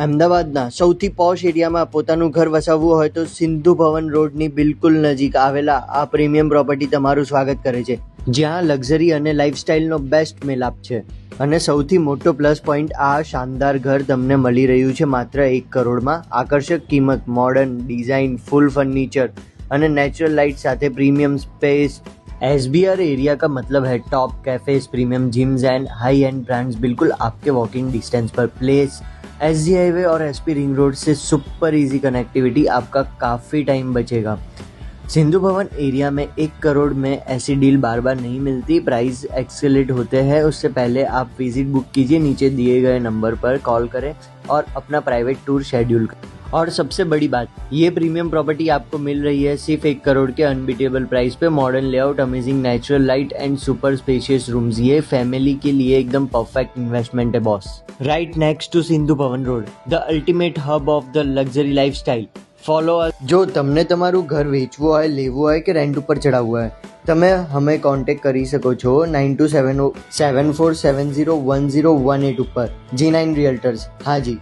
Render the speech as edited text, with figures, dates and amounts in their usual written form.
અમદાવાદના સૌથી પોશ એરિયામાં પોતાનું ઘર વસાવવું હોય તો સિંધુ ભવન રોડની બિલકુલ નજીક આવેલા આ પ્રીમિયમ પ્રોપર્ટી તમારું સ્વાગત કરે છે, જ્યાં લક્ઝરી અને લાઇફસ્ટાઇલનો બેસ્ટ મેલાપ છે. અને સૌથી મોટો પ્લસ પોઈન્ટ, આ શાનદાર ઘર તમને મળી રહ્યું છે માત્ર 1 કરોડમાં. આકર્ષક કિંમત, મોડર્ન ડિઝાઇન, ફૂલ ફર્નિચર અને નેચરલ લાઇટ સાથે પ્રીમિયમ स्पेस. SBR एरिया का मतलब है top cafes, premium gyms and high end brands बिल्कुल आपके वॉकिंग डिस्टेंस पर. प्लेस SG हाईवे और SP रिंग रोड से सुपर इजी कनेक्टिविटी, आपका काफ़ी टाइम बचेगा. सिंधु भवन एरिया में 1 करोड़ में ऐसी डील बार बार नहीं मिलती. प्राइस एक्सेलेट होते हैं, उससे पहले आप विजिट बुक कीजिए. नीचे दिए गए नंबर पर कॉल करें और अपना प्राइवेट टूर शेड्यूल करें. और सबसे बड़ी बात, ये प्रीमियम प्रॉपर्टी आपको मिल रही है सिर्फ 1 करोड़ के अनबीटेबल प्राइस पे. Modern layout, amazing natural light and super spacious rooms. ये फैमिली के लिए एकदम परफेक्ट इन्वेस्टमेंट है boss. Right next to Sindhu Bhavan road, the ultimate hub of the luxury lifestyle. Follow. જો તમને તમારું ઘર વેચવું હોય, લેવું હોય કે રેન્ટ ઉપર ચડાવવું હોય, તમે અમે કોન્ટેક્ટ કરી શકો છો 927074701018 ઉપર. G9 રિયલ્ટર્સ. હાજી.